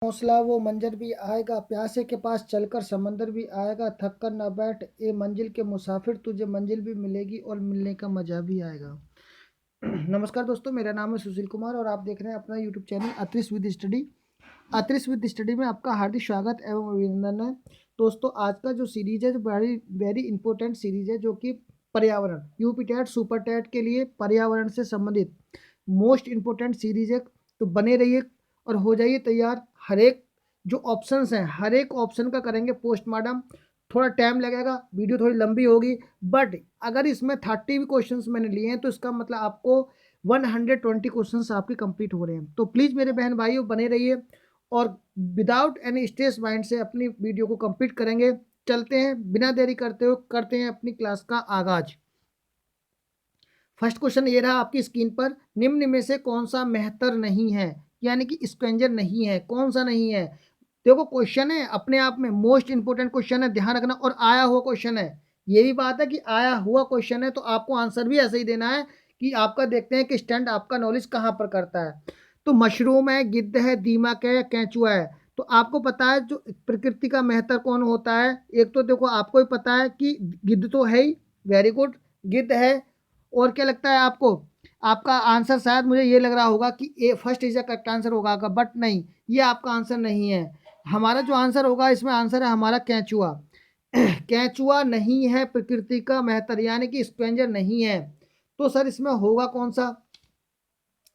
हौसला वो मंजर भी आएगा, प्यासे के पास चलकर समंदर भी आएगा, थक कर ना बैठ ए मंजिल के मुसाफिर, तुझे मंजिल भी मिलेगी और मिलने का मजा भी आएगा। नमस्कार दोस्तों, मेरा नाम है सुशील कुमार और आप देख रहे हैं अपना YouTube channel Atris with study. Atris with study में आपका हार्दिक स्वागत एवं अभिनंदन है। दोस्तों, आज का जो सीरीज है, जो बड़ी वेरी इंपॉर्टेंट सीरीज है, जो कि पर्यावरण यूपी टेट सुपर टेट के लिए पर्यावरण से संबंधित मोस्ट इंपॉर्टेंट सीरीज है। तो बने रहिए और हो जाइए तैयार। हर एक जो ऑप्शंस हैं, हर एक ऑप्शन का करेंगे पोस्टमार्टम। थोड़ा टाइम लगेगा, वीडियो थोड़ी लंबी होगी, बट अगर इसमें 30 भी क्वेश्चंस मैंने लिए हैं तो इसका मतलब आपको 120 क्वेश्चंस आपके कंप्लीट हो रहे हैं। तो प्लीज़ मेरे बहन भाइयों बने रहिए और विदाउट एनी स्ट्रेस माइंड से अपनी वीडियो को कंप्लीट करेंगे। चलते हैं बिना देरी करते हुए, करते हैं अपनी क्लास का आगाज। फर्स्ट क्वेश्चन ये रहा आपकी स्क्रीन पर, निम्न में से कौन सा मेहतर नहीं है, यानी कि स्क्वेंजर नहीं है, कौन सा नहीं है। देखो क्वेश्चन है अपने आप में मोस्ट इंपोर्टेंट क्वेश्चन है, ध्यान रखना, और आया हुआ क्वेश्चन है। ये भी बात है कि आया हुआ क्वेश्चन है तो आपको आंसर भी ऐसे ही देना है कि आपका देखते हैं कि स्टैंड आपका नॉलेज कहाँ पर करता है। तो मशरूम है, गिद्ध है, दीमक है, कैंचुआ है। तो आपको पता है जो प्रकृति का मेहतर कौन होता है। एक तो देखो आपको ही पता है कि गिद्ध तो है ही, वेरी गुड, गिद्ध है। और क्या लगता है आपको, आपका आंसर शायद मुझे ये लग रहा होगा कि ए फर्स्ट इज करेक्ट आंसर होगा, बट नहीं, ये आपका आंसर नहीं है। हमारा जो आंसर होगा इसमें आंसर है हमारा कैंचुआ। कैंचुआ नहीं है प्रकृति का मेहतर, यानी कि स्क्वेंजर नहीं है। तो सर इसमें होगा कौन सा,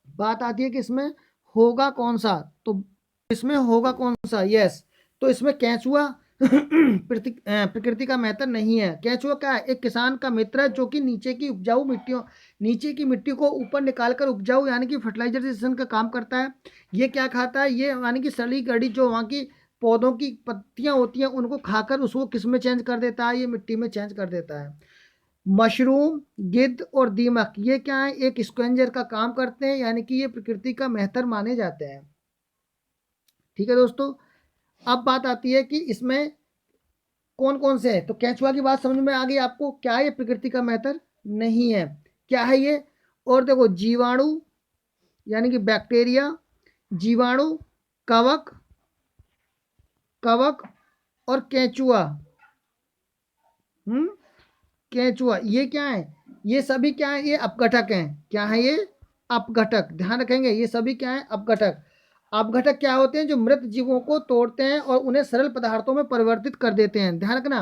बात आती है कि इसमें होगा कौन सा। तो इसमें होगा कौन सा, यस। तो इसमें केंचुआ प्रकृति का मेहतर नहीं है। केंचुआ क्या है, एक किसान का मित्र है जो कि नीचे की उपजाऊ मिट्टियों, नीचे की मिट्टी को ऊपर निकालकर उपजाऊ यानी कि फर्टिलाइजेशन का काम करता है। ये क्या खाता है, ये यानी कि सड़ी गड़ी जो वहाँ की पौधों की पत्तियां होती हैं उनको खाकर उसको किस में चेंज कर देता है, ये मिट्टी में चेंज कर देता है। मशरूम, गिद्ध और दीमक ये क्या है, एक स्क्वेंजर का काम करते हैं, यानी कि ये प्रकृति का मेहतर माने जाते हैं। ठीक है दोस्तों, अब बात आती है कि इसमें कौन कौन से है। तो केंचुआ की बात समझ में आ गई आपको, क्या ये प्रकृति का मेहतर नहीं है। क्या है ये, और देखो जीवाणु यानी कि बैक्टीरिया, जीवाणु, कवक, कवक और केंचुआ। केंचुआ ये क्या है, ये सभी क्या है, ये अपघटक हैं। क्या है ये, अपघटक, ध्यान रखेंगे, ये सभी क्या है, अपघटक। अपघटक क्या होते हैं, जो मृत जीवों को तोड़ते हैं और उन्हें सरल पदार्थों में परिवर्तित कर देते हैं। ध्यान रखना,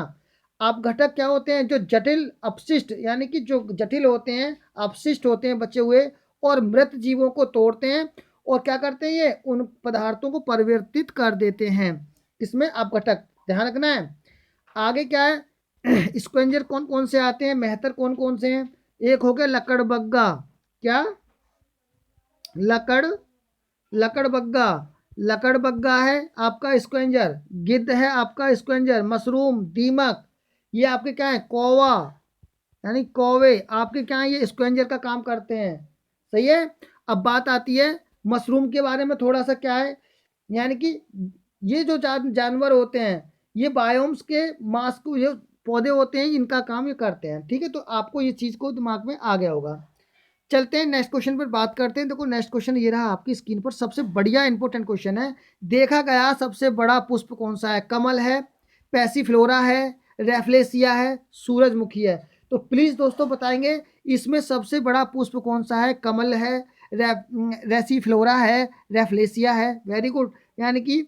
अपघटक क्या होते हैं, जो जटिल अपशिष्ट यानी कि जो जटिल होते हैं, अपशिष्ट होते हैं बचे हुए, और मृत जीवों को तोड़ते हैं और क्या करते हैं, ये उन पदार्थों को परिवर्तित कर देते हैं। इसमें अपघटक, ध्यान रखना है। आगे क्या है, स्क्वेंजर कौन कौन से आते हैं, मेहतर कौन कौन से हैं। एक हो गया लकड़बग्गा, क्या, लकड़, लकड़बग्गा, लकड़बग्गा है आपका स्क्वेंजर। गिद्ध है आपका स्क्वेंजर। मशरूम, दीमक, ये आपके क्या है, कौवा यानी कौवे आपके क्या है, ये स्क्वेंजर का काम करते हैं। सही है। अब बात आती है मशरूम के बारे में, थोड़ा सा क्या है, यानी कि ये जो जानवर होते हैं, ये बायोम्स के मास्क को, ये पौधे होते हैं, इनका काम ये करते हैं। ठीक है, तो आपको ये चीज़ को दिमाग में आ गया होगा। चलते हैं नेक्स्ट क्वेश्चन पर बात करते हैं। देखो नेक्स्ट क्वेश्चन ये रहा आपकी स्क्रीन पर, सबसे बढ़िया इंपॉर्टेंट क्वेश्चन है। देखा गया सबसे बड़ा पुष्प कौन सा है, कमल है, पैसीफ्लोरा है, रेफ्लेसिया है, सूरजमुखी है। तो प्लीज़ दोस्तों बताएंगे इसमें सबसे बड़ा पुष्प कौन सा है, कमल है, रेसीफ्लोरा है, रेफ्लेसिया है। वेरी गुड, यानी कि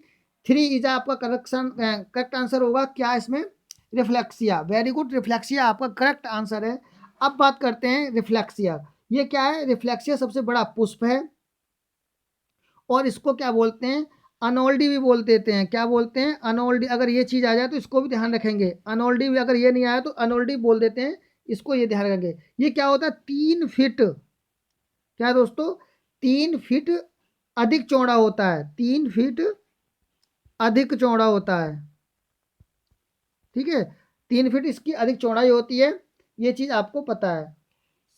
3 इज आपका करेक्ट आंसर होगा। क्या इसमें, रिफ्लेक्सिया, वेरी गुड, रिफ्लेक्सिया आपका करेक्ट आंसर है। अब बात करते हैं रिफ्लेक्सिया, ये क्या है, रिफ्लेक्सिया सबसे बड़ा पुष्प है और इसको क्या बोलते हैं, अनोल्डी भी बोल देते हैं। क्या बोलते हैं, अनोल्डी। अगर ये चीज़ आ जाए तो इसको भी ध्यान रखेंगे, अनोल्डी भी, अगर ये नहीं आया तो अनोल्डी बोल देते हैं, इसको ये ध्यान रखेंगे। ये क्या होता है, 3 फीट, क्या दोस्तों, 3 फीट अधिक चौड़ा होता है, 3 फीट अधिक चौड़ा होता है। ठीक है, 3 फीट इसकी अधिक चौड़ाई होती है, ये चीज़ आपको पता है।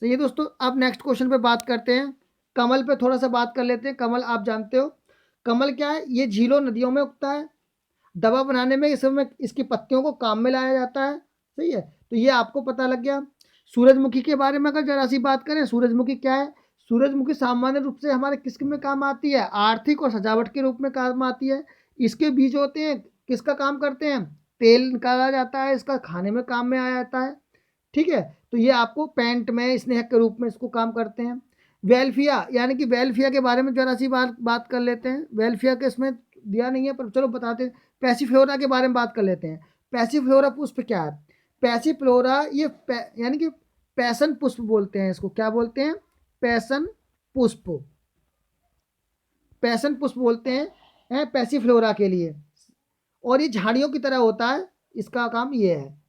सही है दोस्तों, अब नेक्स्ट क्वेश्चन पे बात करते हैं। कमल पे थोड़ा सा बात कर लेते हैं। कमल आप जानते हो, कमल क्या है, ये झीलों नदियों में उगता है। दवा बनाने में इस समय इसकी पत्तियों को काम में लाया जाता है। सही है, तो ये आपको पता लग गया। सूरजमुखी के बारे में अगर जरा सी बात करें, सूरजमुखी क्या है, सूरजमुखी सामान्य रूप से हमारे किस में काम आती है, आर्थिक और सजावट के रूप में काम आती है। इसके बीज होते हैं, किसका काम करते हैं, तेल निकाला जाता है, इसका खाने में काम में आ जाता है। ठीक है, तो ये आपको पेंट में स्नेहक के रूप में इसको काम करते हैं। वेल्फिया, यानी कि वेल्फिया के बारे में जरा सी बात कर लेते हैं। वेल्फिया के इसमें दिया नहीं है पर चलो बताते हैं। पैसिफ्लोरा के बारे में बात कर लेते हैं। पैसिफ्लोरा पुष्प क्या है? पैसिफ्लोरा ये यानी कि पैसन पुष्प बोलते हैं इसको। क्या बोलते हैं? पैसन पुष्प। पैसन पुष्प बोलते हैं पैसिफ्लोरा के लिए, और ये झाड़ियों की तरह होता है, इसका काम ये है।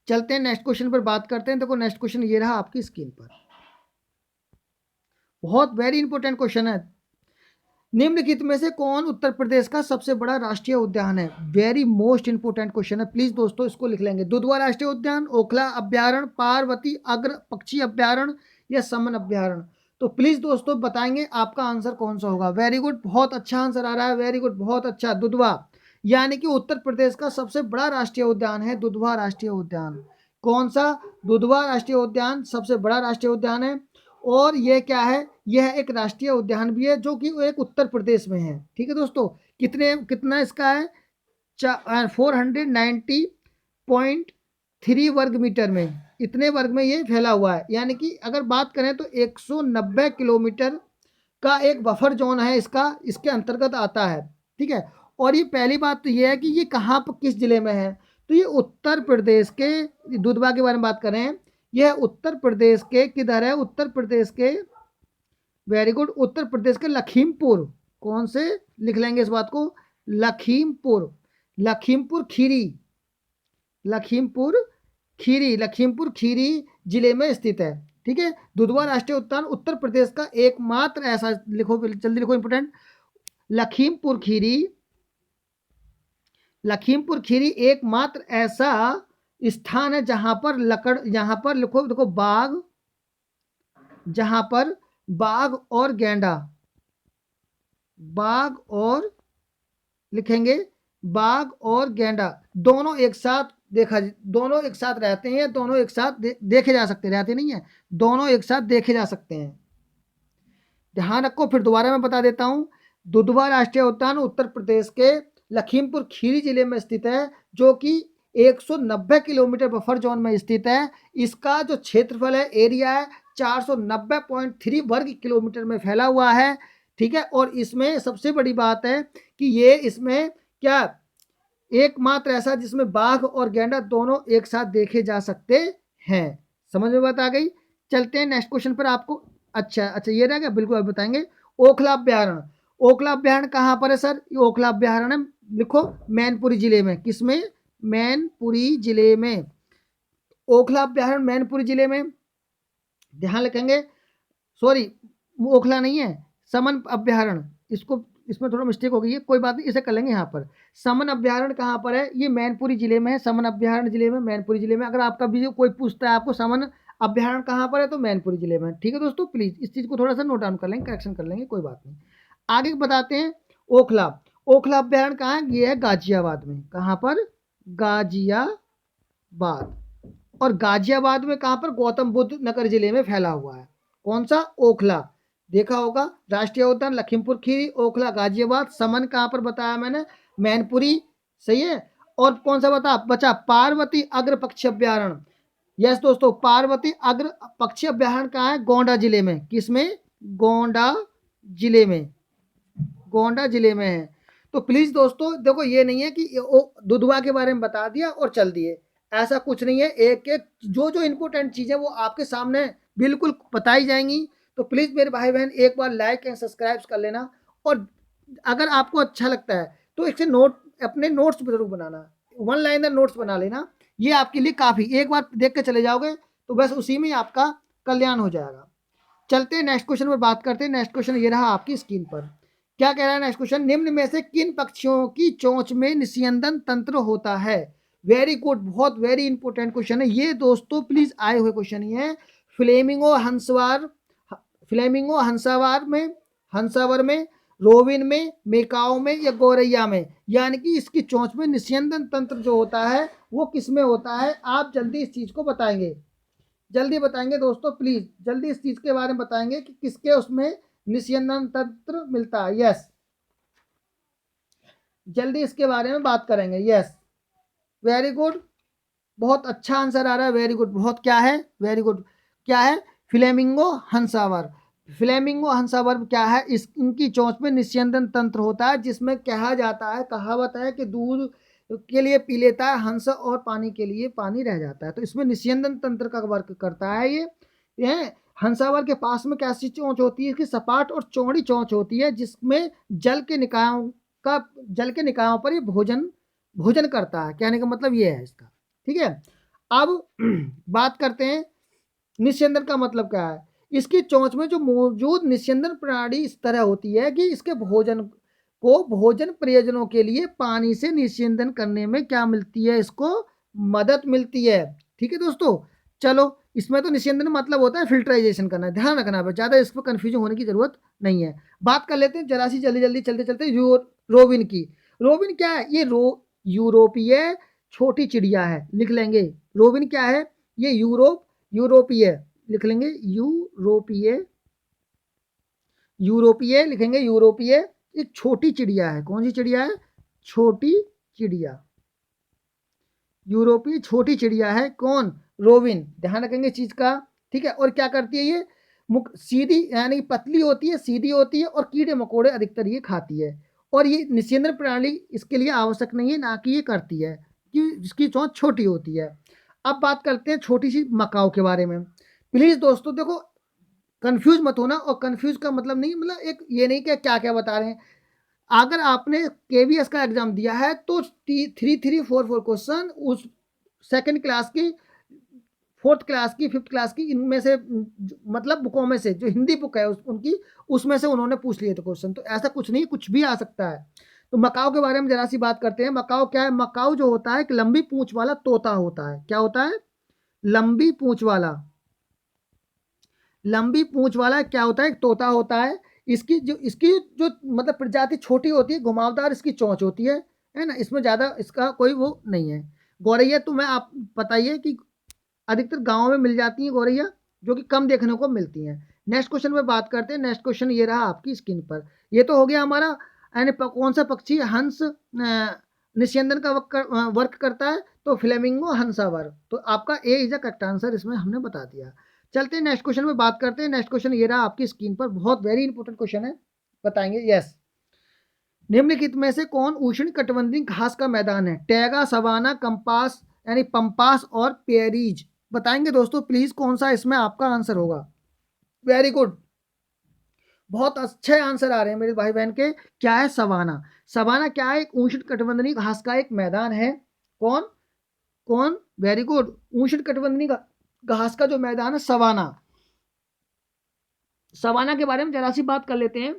चलते हैं नेक्स्ट क्वेश्चन पर बात करते हैं। देखो नेक्स्ट क्वेश्चन ये रहा आपकी स्क्रीन पर, बहुत वेरी इंपॉर्टेंट क्वेश्चन है। निम्नलिखित में से कौन उत्तर प्रदेश का सबसे बड़ा राष्ट्रीय उद्यान है? वेरी मोस्ट इंपोर्टेंट क्वेश्चन है, प्लीज दोस्तों इसको लिख लेंगे। दुधवा राष्ट्रीय उद्यान, ओखला अभ्यारण्य, पार्वती अग्र पक्षी अभ्यारण्य या समन अभ्यारण्य? तो प्लीज दोस्तों बताएंगे आपका आंसर कौन सा होगा। वेरी गुड, बहुत अच्छा आंसर आ रहा है, वेरी गुड, बहुत अच्छा। दुधवा, यानी कि उत्तर प्रदेश का सबसे बड़ा राष्ट्रीय उद्यान है दुधवा राष्ट्रीय उद्यान। कौन सा? दुधवा राष्ट्रीय उद्यान सबसे बड़ा राष्ट्रीय उद्यान है। और यह क्या है? यह एक राष्ट्रीय उद्यान भी है जो कि एक उत्तर प्रदेश में है। ठीक है दोस्तों, कितना इसका है? 490.3 वर्ग मीटर में, इतने वर्ग में ये फैला हुआ है। यानी कि अगर बात करें तो 190 किलोमीटर का एक बफर जोन है इसका, इसके अंतर्गत आता है। ठीक है, और ये पहली बात तो ये है कि ये कहाँ पर किस जिले में है? तो ये उत्तर प्रदेश के, दुधवा के बारे में बात करें, यह उत्तर प्रदेश के किधर है? उत्तर प्रदेश के, वेरी गुड, उत्तर प्रदेश के लखीमपुर। कौन से? लिख लेंगे इस बात को, लखीमपुर, लखीमपुर खीरी, लखीमपुर खीरी, लखीमपुर खीरी जिले में स्थित है। ठीक है, दुधवा राष्ट्रीय उद्यान उत्तर प्रदेश का एकमात्र ऐसा, लिखो जल्दी लिखो इंपोर्टेंट, लखीमपुर खीरी, लखीमपुर खीरी एकमात्र ऐसा स्थान है जहां पर लिखो, देखो बाघ, जहां पर बाघ और गैंडा, बाघ और, लिखेंगे बाघ और गैंडा दोनों एक साथ दोनों एक साथ रहते हैं, दोनों एक साथ देखे जा सकते हैं, रहते नहीं है, दोनों एक साथ देखे जा सकते हैं। ध्यान रखो, फिर दोबारा मैं बता देता हूं। दुधवा राष्ट्रीय उद्यान उत्तर प्रदेश के लखीमपुर खीरी जिले में स्थित है, जो कि 190 किलोमीटर बफर जोन में स्थित है। इसका जो क्षेत्रफल है, एरिया है, 490.3 वर्ग किलोमीटर में फैला हुआ है। ठीक है, और इसमें सबसे बड़ी बात है कि ये इसमें क्या, एकमात्र ऐसा जिसमें बाघ और गैंडा दोनों एक साथ देखे जा सकते हैं। समझ में बात आ गई? चलते हैं नेक्स्ट क्वेश्चन पर। आपको अच्छा ये रहेगा, बिल्कुल अब बताएंगे। ओखला अभ्यारण्य, ओखला अभ्यारण्य कहाँ पर है सर? ये ओखला अभ्यारण्य लिखो मैनपुरी जिले में। किसमें? मैनपुरी जिले में। ओखला अभ्यारण्य मैनपुरी जिले में, ध्यान रखेंगे। सॉरी, ओखला नहीं है, समन अभ्यारण्य, इसको, इसमें थोड़ा मिस्टेक हो गई है, कोई बात नहीं, इसे कर लेंगे। यहाँ पर समन अभ्यारण्य कहाँ पर है? ये मैनपुरी जिले में है, समन अभ्यारण्य जिले में, मैनपुरी जिले में। अगर आपका भी कोई पूछता है आपको समन अभ्यारण्य कहाँ पर है, तो मैनपुरी जिले में। ठीक है दोस्तों, प्लीज इस चीज को थोड़ा सा नोट डाउन कर लेंगे, करेक्शन कर लेंगे, कोई बात नहीं। आगे बताते हैं। ओखला, ओखला अभ्यारण्य कहाँ है? ये है गाजियाबाद में। कहाँ पर? गाजियाबाद। और गाजियाबाद में कहाँ पर? गौतम बुद्ध नगर जिले में फैला हुआ है। कौन सा? ओखला। देखा होगा, राष्ट्रीय उद्यान लखीमपुर खीरी, ओखला गाजियाबाद। समन कहाँ पर बताया मैंने? मैनपुरी, सही है। और कौन सा बचा? पार्वती अग्र पक्षी अभ्यारण्य। यस दोस्तों, पार्वती अग्र पक्षी अभ्यारण्य कहाँ है? गोंडा जिले में। किसमें? गोंडा जिले में, गोंडा जिले में है। तो प्लीज दोस्तों देखो, ये नहीं है कि दुधवा के बारे में बता दिया और चल दिए, ऐसा कुछ नहीं है। एक एक जो इंपॉर्टेंट चीजें वो आपके सामने बिल्कुल बताई जाएंगी। तो प्लीज मेरे भाई बहन एक बार लाइक एंड सब्सक्राइब कर लेना, और अगर आपको अच्छा लगता है तो इससे अपने नोट्स जरूर बनाना, वन लाइनर नोट्स बना लेना, ये आपके लिए काफी, एक बार देख के चले जाओगे तो बस उसी में आपका कल्याण हो जाएगा। चलते हैं नेक्स्ट क्वेश्चन पर बात करते हैं। नेक्स्ट क्वेश्चन ये रहा आपकी स्क्रीन पर। क्या कह रहा है नेक्स्ट क्वेश्चन? निम्न में से किन पक्षियों की चोंच में निस्यंदन तंत्र होता है? वेरी गुड, बहुत वेरी इंपॉर्टेंट क्वेश्चन है ये दोस्तों, प्लीज आए हुए क्वेश्चन ही है। फ्लेमिंगो हंसवार, फ्लेमिंगो हंसावर में, रोविन में, मेकाओ में या गौरैया में, यानी कि इसकी चोंच में निस्यंदन तंत्र जो होता है वो किस में होता है? आप जल्दी इस चीज को बताएंगे, जल्दी बताएंगे दोस्तों, प्लीज जल्दी इस चीज के बारे में बताएंगे कि किसके उसमें निस्यंदन तंत्र मिलता है। यस, जल्दी इसके बारे में बात करेंगे। यस, वेरी गुड, बहुत अच्छा आंसर आ रहा है, वेरी गुड, बहुत क्या है, वेरी गुड, क्या है, फ्लेमिंगो हंसावर। फ्लेमिंगो हंसावर क्या है, इस इनकी चोंच में निस्यंदन तंत्र होता है, जिसमें कहा जाता है, कहावत है कि दूध के लिए पी लेता है हंस और पानी के लिए पानी रह जाता है। तो इसमें निस्यंदन तंत्र का वर्क करता है ये हंसावर के पास में कैसी चोंच होती है, इसकी सपाट और चौड़ी चोंच होती है, जिसमें का जल के निकायों पर ये भोजन भोजन करता है। कहने का मतलब ये है इसका। ठीक है, अब बात करते हैं निस्यंदन का मतलब क्या है। इसकी चोंच में जो मौजूद निस्यंदन प्रणाली इस तरह होती है कि इसके भोजन प्रयोजनों के लिए पानी से निस्यंदन करने में क्या मिलती है, इसको मदद मिलती है। ठीक है दोस्तों, चलो, इसमें तो निस्यंदन मतलब होता है फिल्टराइजेशन करना, ध्यान रखना है, ज़्यादा इस पर कन्फ्यूजन होने की जरूरत नहीं है। बात कर लेते हैं जरा सी जल्दी जल्दी चलते चलते रोबिन की। रोबिन क्या है, ये यूरोपीय छोटी चिड़िया है, लिख लेंगे। रोबिन क्या है, ये यूरोपीय, लिख लेंगे, यूरोपीय लिखेंगे, यूरोपीय, एक छोटी चिड़िया है। कौन सी चिड़िया है, छोटी चिड़िया, यूरोपीय छोटी चिड़िया है। कौन, रोबिन, ध्यान रखेंगे चीज का। ठीक है, और क्या करती है ये, मुख सीधी यानी पतली होती है, सीधी होती है, और कीड़े मकोड़े अधिकतर ये खाती है। और ये निस्यंदन प्रणाली इसके लिए आवश्यक नहीं है, ना कि ये करती है, कि इसकी चोंच छोटी होती है। अब बात करते हैं छोटी सी मकाओ के बारे में। प्लीज दोस्तों देखो, कंफ्यूज मत होना, और कंफ्यूज का मतलब नहीं, मतलब एक ये नहीं कि क्या क्या बता रहे हैं। अगर आपने केवीएस का एग्जाम दिया है तो 3 3 4 4 क्वेश्चन उस सेकंड क्लास की, फोर्थ क्लास की, फिफ्थ क्लास की, इनमें से मतलब बुकों में से, जो हिंदी बुक है उनकी, उसमें से उन्होंने पूछ लिए थे क्वेश्चन। तो ऐसा कुछ नहीं, कुछ भी आ सकता है। तो मकाओ के बारे में जरा सी बात करते हैं। मकाओ क्या है, मकाओ जो होता है एक लंबी पूंछ वाला तोता होता है। क्या होता है, लंबी पूंछ वाला, लंबी पूंछ वाला क्या होता है, एक तोता होता है। इसकी जो मतलब प्रजाति छोटी होती है, घुमावदार इसकी चोंच होती है ना, इसमें ज़्यादा इसका कोई वो नहीं है। गौरैया तो मैं आप बताइए कि अधिकतर गाँव में मिल जाती हैं गौरैया, जो कि कम देखने को मिलती हैं। नेक्स्ट क्वेश्चन में बात करते हैं। नेक्स्ट क्वेश्चन ये रहा आपकी स्क्रीन पर। ये तो हो गया हमारा, यानी कौन सा पक्षी हंस निस्यंदन का वर्क करता है, तो फ्लेमिंगो हंसावर। तो आपका ए इज अ करेक्ट आंसर, इसमें हमने बता दिया। चलते हैं नेक्स्ट क्वेश्चन में बात करते हैं। नेक्स्ट क्वेश्चन ये रहा आपकी स्क्रीन पर, बहुत वेरी इंपॉर्टेंट क्वेश्चन है, बताएंगे। यस, निम्नलिखित में से कौन उष्ण कटिबंधीय घास का मैदान है, टैगा, सवाना, कंपास यानी पंपास और पेरीज। बताएंगे दोस्तों प्लीज, कौन सा इसमें आपका आंसर होगा। वेरी गुड, बहुत अच्छे आंसर आ रहे हैं मेरे भाई बहन के। क्या है, सवाना। सवाना क्या है, एक उष्ण कटिबंधीय घास का एक मैदान है। कौन, कौन, वेरी गुड, उष्ण कटिबंधीय घास का जो मैदान है, सवाना। सवाना के बारे में जरा सी बात कर लेते हैं।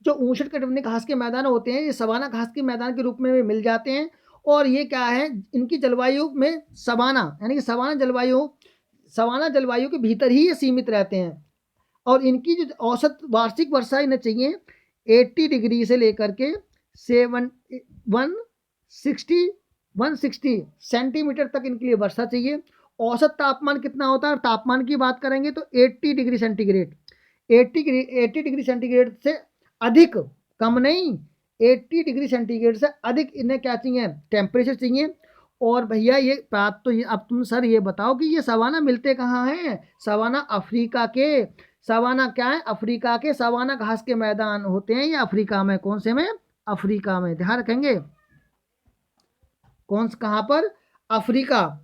जो उष्ण कटिबंधीय घास के मैदान होते हैं, ये सवाना घास के मैदान के रूप में मिल जाते हैं। और ये क्या है, इनकी जलवायु में सवाना यानी कि सवाना जलवायु के भीतर ही ये सीमित रहते हैं। और इनकी जो औसत वार्षिक वर्षा इन्हें चाहिए 80 डिग्री से लेकर के 160 सेंटीमीटर तक इनके लिए वर्षा चाहिए। औसत तापमान कितना होता है, तापमान की बात करेंगे तो 80 डिग्री सेंटीग्रेड, 80 डिग्री सेंटीग्रेड से अधिक, कम नहीं, 80 डिग्री सेंटीग्रेड से अधिक इन्हें क्या चाहिए, टेम्परेचर चाहिए। और भैया ये बात तो, ये अब तुम सर ये बताओ कि ये सवाना मिलते कहाँ हैं। सवाना अफ्रीका के, सवाना क्या है, अफ्रीका के सवाना घास के मैदान होते हैं ये अफ्रीका में। कौन से में, अफ्रीका में, ध्यान रखेंगे। कौन कहाँ पर, अफ्रीका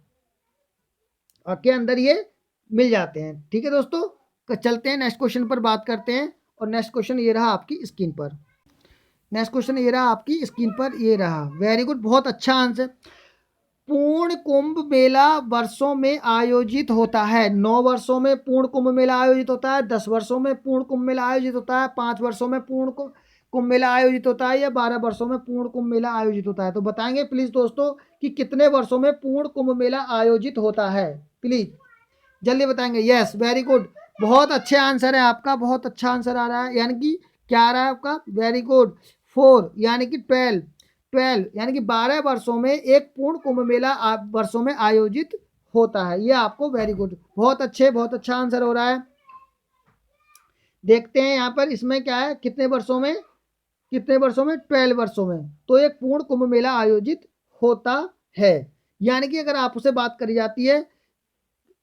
के अंदर ये मिल जाते हैं। ठीक है दोस्तों, चलते हैं नेक्स्ट क्वेश्चन पर बात करते हैं। और नेक्स्ट क्वेश्चन ये रहा आपकी स्क्रीन पर। नेक्स्ट क्वेश्चन ये रहा आपकी स्क्रीन पर, ये रहा, वेरी गुड, बहुत अच्छा आंसर। पूर्ण कुंभ मेला वर्षों में आयोजित होता है। 9 वर्षों में पूर्ण कुंभ मेला आयोजित होता है, 10 वर्षों में पूर्ण कुंभ मेला आयोजित होता है, 5 वर्षों में पूर्ण कुंभ मेला आयोजित होता है, या 12 वर्षों में पूर्ण कुंभ मेला आयोजित होता है। तो बताएंगे प्लीज दोस्तों कि कितने वर्षों में पूर्ण कुंभ मेला आयोजित होता है, प्लीज जल्दी बताएंगे। यस, वेरी गुड, बहुत अच्छे आंसर है आपका, बहुत अच्छा आंसर आ रहा है। यानी कि क्या आ रहा है आपका, वेरी गुड, 4 यानी कि 12 यानी कि 12 वर्षों में एक पूर्ण कुंभ मेला वर्षों में आयोजित होता है। ये आपको वेरी गुड, बहुत अच्छे, बहुत अच्छा आंसर हो रहा है। देखते हैं यहाँ पर इसमें क्या है, कितने वर्षों में कितने वर्षों में? 12 वर्षों में। तो एक पूर्ण कुंभ मेला आयोजित होता है। यानी कि अगर आपसे बात करी जाती है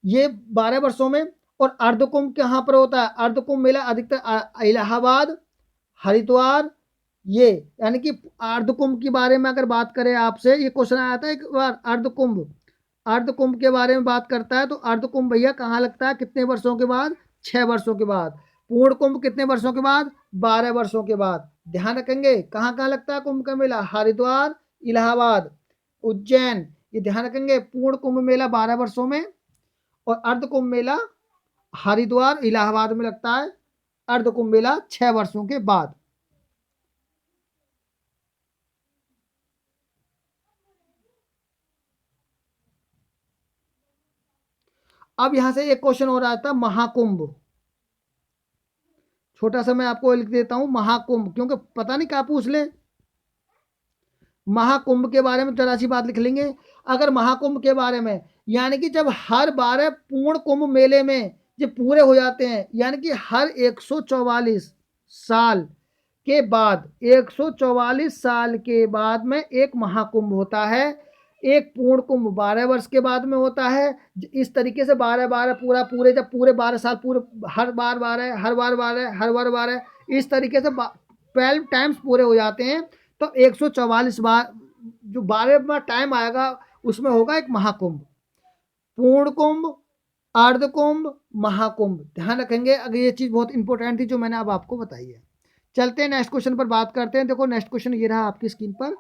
ये 12 वर्षों में। और अर्ध कुंभ कहाँ पर होता है? अर्ध कुंभ मेला अधिकतर इलाहाबाद, हरिद्वार, ये यानी कि अर्ध कुंभ के बारे में अगर बात करें आपसे, ये क्वेश्चन आया था एक बार, अर्ध कुंभ के बारे में बात करता है तो अर्ध कुंभ भैया कहाँ लगता है? कितने वर्षों के बाद? 6 वर्षों के बाद। पूर्ण कुंभ कितने वर्षों के बाद? 12 वर्षों के बाद। ध्यान रखेंगे कहाँ कहाँ लगता है कुंभ का मेला? हरिद्वार, इलाहाबाद, उज्जैन, ये ध्यान रखेंगे। पूर्ण कुंभ मेला 12 वर्षों में और अर्ध कुंभ मेला हरिद्वार, इलाहाबाद में लगता है। अर्ध कुंभ मेला 6 वर्षों के बाद। अब यहां से एक क्वेश्चन हो रहा था महाकुंभ। छोटा सा मैं आपको लिख देता हूं महाकुंभ, क्योंकि पता नहीं क्या पूछ ले। महाकुंभ के बारे में जरा सी बात लिख लेंगे। अगर महाकुंभ के बारे में, यानी कि जब हर 12 पूर्ण कुंभ मेले में जब पूरे हो जाते हैं, यानी कि हर 144 साल के बाद, 144 साल के बाद में एक महाकुंभ होता है। एक पूर्ण कुंभ 12 वर्ष के बाद में होता है। इस तरीके से 12 पूरा पूरे जब पूरे 12 साल पूरे हर बार 12 हर बार 12 हर बार 12 इस तरीके से 12 टाइम्स पूरे हो जाते हैं। तो 144 बार जो 12वां टाइम आएगा उसमें होगा एक महाकुंभ। पूर्ण कुंभ, अर्ध कुंभ, महाकुंभ, ध्यान रखेंगे। अगर ये चीज़ बहुत इंपॉर्टेंट थी जो मैंने अब आपको बताई है। चलते हैं नेक्स्ट क्वेश्चन पर बात करते हैं। देखो नेक्स्ट क्वेश्चन ये रहा आपकी स्क्रीन पर।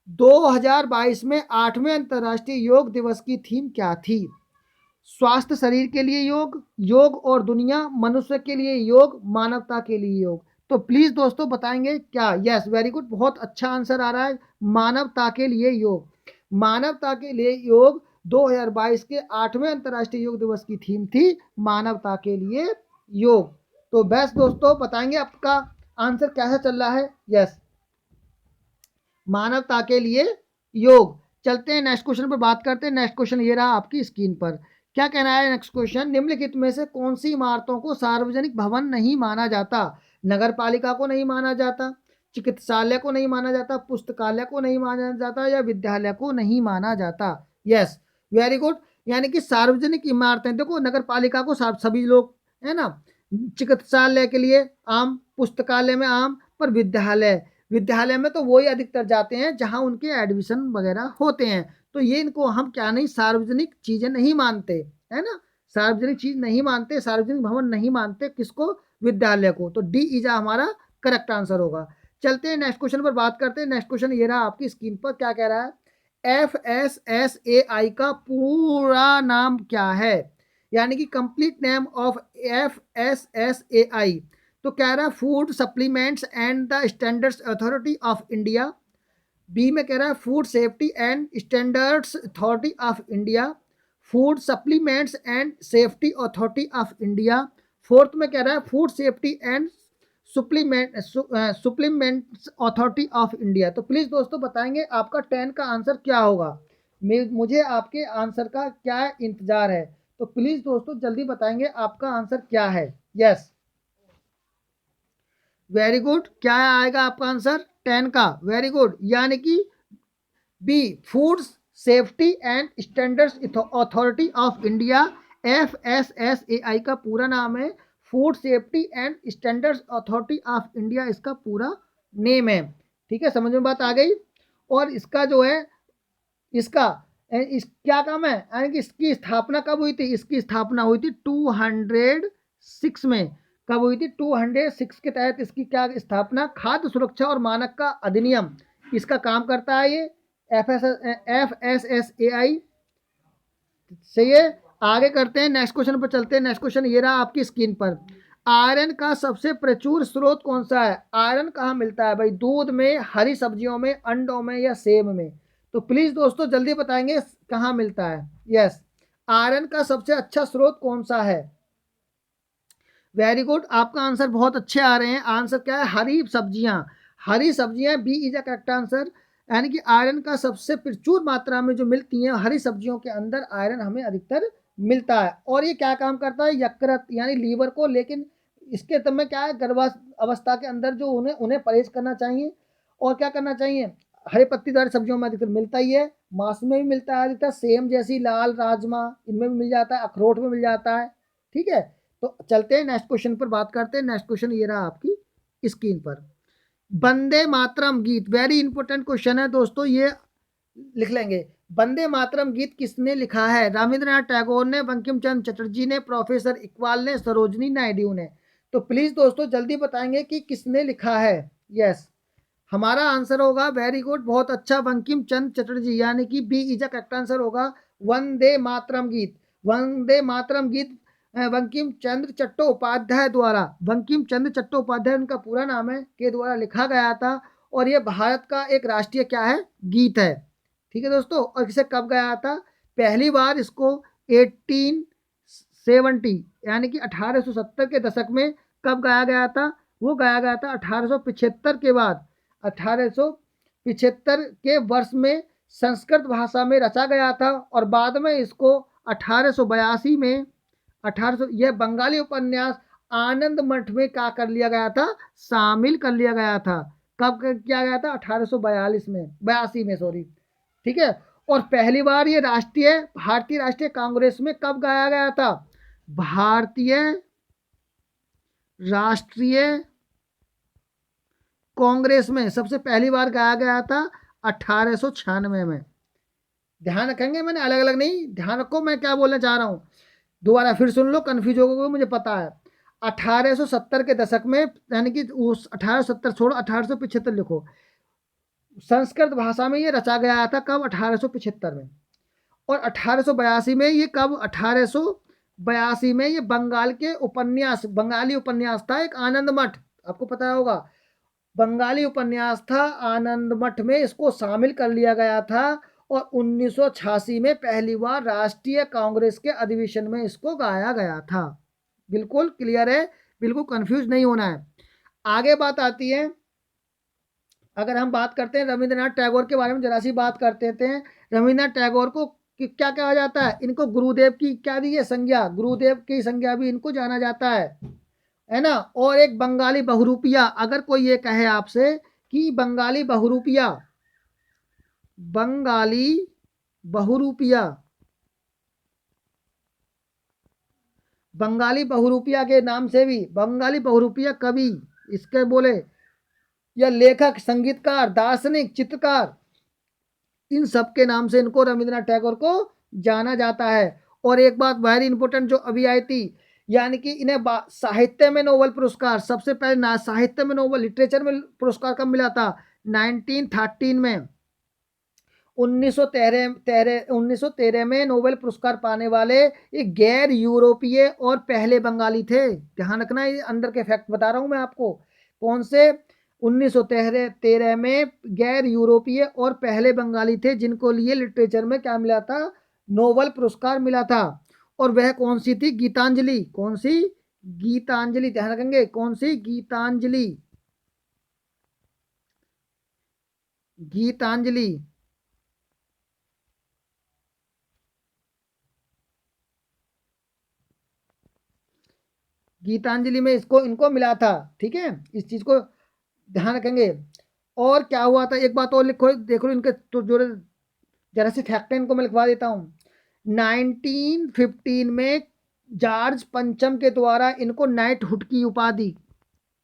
2022 में 8वें अंतर्राष्ट्रीय योग दिवस की थीम क्या थी? स्वास्थ्य शरीर के लिए योग, योग और दुनिया, मनुष्य के लिए योग, मानवता के लिए योग। तो प्लीज दोस्तों बताएंगे क्या? यस, वेरी गुड, बहुत अच्छा आंसर आ रहा है। मानवता के लिए योग। मानवता के लिए योग 2022 के 8वें अंतर्राष्ट्रीय योग दिवस की थीम थी मानवता के लिए योग। तो बेस्ट दोस्तों बताएंगे आपका आंसर कैसा चल रहा है? यस, मानवता के लिए योग। चलते हैं नेक्स्ट क्वेश्चन पर बात करते हैं। नेक्स्ट क्वेश्चन ये रहा आपकी स्क्रीन पर। क्या कहना है नेक्स्ट क्वेश्चन? निम्नलिखित में से कौन सी इमारतों को सार्वजनिक भवन नहीं माना जाता? नगर पालिका को नहीं माना जाता, चिकित्सालय को नहीं माना जाता, पुस्तकालय को नहीं माना जाता, या विद्यालय को नहीं माना जाता? Yes, very good. यानी कि सार्वजनिक इमारतें, देखो नगर पालिका को सभी लोग, है ना, चिकित्सालय के लिए आम, पुस्तकालय में आम, पर विद्यालय में तो वही अधिकतर जाते हैं जहां उनके एडमिशन वगैरह होते हैं। तो ये इनको हम क्या नहीं, सार्वजनिक चीजें नहीं मानते, है ना, सार्वजनिक चीज नहीं मानते, सार्वजनिक भवन नहीं मानते। किसको? विद्यालय को। तो डी इजा हमारा करेक्ट आंसर होगा। चलते हैं नेक्स्ट क्वेश्चन पर बात करते हैं। नेक्स्ट क्वेश्चन ये रहा आपकी स्क्रीन पर। क्या कह रहा है? FSSAI का पूरा नाम क्या है? यानी कि कंप्लीट नेम ऑफ FSSAI। तो कह रहा है food supplements and the standards authority of India. B में कह रहा है food safety and standards authority of India. Food supplements and safety authority of India. Fourth में कह रहा है food safety and supplements authority of India. तो please दोस्तों बताएंगे आपका 10 का आंसर क्या होगा? मुझे आपके आंसर का क्या इंतजार है। तो प्लीज दोस्तों जल्दी बताएंगे आपका आंसर क्या है। Yes, very good. क्या आएगा आपका आंसर? 10 का, वेरी गुड। यानी कि B, food safety and standards authority of India. FSSAI का पूरा नाम है food safety and standards authority of India, इसका पूरा नेम है। ठीक है, समझ में बात आ गई। और इसका जो है, इसका क्या काम है, यानी कि इसकी स्थापना कब हुई थी? इसकी स्थापना हुई थी 206 में। कब हुई थी? 206 के तहत इसकी क्या स्थापना? खाद्य सुरक्षा और मानक का अधिनियम इसका काम करता है ये FSSAI। सही है, आगे करते हैं, नेक्स्ट क्वेश्चन पर चलते हैं। नेक्स्ट क्वेश्चन ये रहा आपकी स्क्रीन पर। आयरन का सबसे प्रचुर स्रोत कौन सा है? आयरन कहाँ मिलता है भाई? दूध में, हरी सब्जियों में, अंडों में, या सेब में? तो प्लीज दोस्तों जल्दी बताएंगे कहाँ मिलता है। यस, आयरन का सबसे अच्छा स्रोत कौन सा है? वेरी गुड, आपका आंसर बहुत अच्छे आ रहे हैं। आंसर क्या है? हरी सब्जियां। हरी सब्जियां, B is a correct answer. यानी कि आयरन का सबसे प्रचुर मात्रा में जो मिलती है हरी सब्जियों के अंदर आयरन हमें अधिकतर मिलता है। और ये क्या काम करता है? यकृत यानी लीवर को, लेकिन इसके तब में क्या है, गर्भावस्था अवस्था के अंदर जो उन्हें उन्हें परहेज करना चाहिए और क्या करना चाहिए। हरे पत्तीदार सब्जियों में अधिकतर मिलता ही है, मांस में भी मिलता है अधिकतर, सेम जैसी लाल राजमा इनमें भी मिल जाता है, अखरोट में मिल जाता है। ठीक है, तो चलते हैं नेक्स्ट क्वेश्चन पर बात करते हैं। नेक्स्ट क्वेश्चन ये रहा आपकी स्क्रीन पर, वंदे मातरम गीत, वेरी इंपॉर्टेंट क्वेश्चन है दोस्तों, ये लिख लेंगे। वंदे मातरम गीत किसने लिखा है? रविंद्रनाथ टैगोर ने, बंकिम चंद्र चटर्जी ने, प्रोफेसर इकबाल ने, सरोजनी नायडू ने। तो प्लीज दोस्तों जल्दी बताएंगे कि किसने लिखा है। यस, हमारा आंसर होगा, वेरी गुड, बहुत अच्छा, बंकिम चंद्र चटर्जी, यानी कि B is a correct answer होगा। वंदे मातरम गीत, वंदे मातरम गीत बंकिम चंद्र चट्टोपाध्याय द्वारा, बंकिम चंद्र चट्टोपाध्याय उनका पूरा नाम है, के द्वारा लिखा गया था। और ये भारत का एक राष्ट्रीय क्या है, गीत है। ठीक है दोस्तों, और इसे कब गाया था? पहली बार इसको 1870 यानी कि 1870 के दशक में कब गाया गया था? वो गाया गया था 1875 के बाद, 1875 के वर्ष में संस्कृत भाषा में रचा गया था। और बाद में इसको 1882 में 1800 यह बंगाली उपन्यास आनंद मठ में क्या कर लिया गया था? शामिल कर लिया गया था। कब किया गया था? 1842 में, 82 में, सॉरी। ठीक है, और पहली बार ये भारतीय राष्ट्रीय कांग्रेस में कब गाया गया था? भारतीय राष्ट्रीय कांग्रेस में सबसे पहली बार गाया गया था 1896 में। ध्यान रखेंगे, मैंने अलग अलग नहीं, ध्यान रखो मैं क्या बोलना चाह रहा हूं, दोबारा फिर सुन लो, कंफ्यूज हो गए, मुझे पता है। 1870 के दशक में, यानी कि उस 1870 छोड़ो, 1875 लिखो, संस्कृत भाषा में ये रचा गया था। कब? 1875 में। और 1882 में ये कब? 1882 में ये बंगाली उपन्यास था एक, आनंद मठ, आपको पता होगा, बंगाली उपन्यास था आनंद मठ में, इसको शामिल कर लिया गया था। और 1986 में पहली बार राष्ट्रीय कांग्रेस के अधिवेशन में इसको गाया गया था। बिल्कुल क्लियर है, बिल्कुल कंफ्यूज नहीं होना है। आगे बात आती है, अगर हम बात करते हैं रविंद्रनाथ टैगोर के बारे में, जरा सी बात करते हैं। रविंद्रनाथ टैगोर को क्या कहा जाता है? इनको गुरुदेव की क्या दी है संज्ञा, गुरुदेव की संज्ञा भी इनको जाना जाता है ना। और एक बंगाली बहुरूपिया, अगर कोई ये कहे आपसे कि बंगाली बहुरूपिया, बंगाली बहुरूपिया, बंगाली बहुरूपिया के नाम से भी, बंगाली बहुरूपिया कवि इसके बोले, या लेखक, संगीतकार, दार्शनिक, चित्रकार, इन सब के नाम से इनको रविंद्रनाथ टैगोर को जाना जाता है। और एक बात वेरी इंपॉर्टेंट जो अभी आई थी, यानी कि इन्हें साहित्य में नोबेल पुरस्कार, सबसे पहले साहित्य में नोबेल लिटरेचर में पुरस्कार कब मिला था? 1913 में, 1913 में नोबेल पुरस्कार पाने वाले ये गैर यूरोपीय और पहले बंगाली थे। ध्यान रखना, ये अंदर के फैक्ट बता रहा हूं मैं आपको। कौन से? 1913 में गैर यूरोपीय और पहले बंगाली थे जिनको लिए लिटरेचर में क्या मिला था? नोबेल पुरस्कार मिला था। और वह कौन सी थी? गीतांजलि। कौन सी? गीतांजलि, ध्यान रखेंगे, कौन सी? गीतांजलि, गीतांजलि। गीतांजलि में इनको मिला था। ठीक है, इस चीज को ध्यान रखेंगे। और क्या हुआ था, एक बात और लिखो, देखो इनके तो जो जरा सी फैक्ट इनको मैं लिखवा देता हूँ। 1915 में जॉर्ज पंचम के द्वारा इनको नाइटहुड की उपाधि,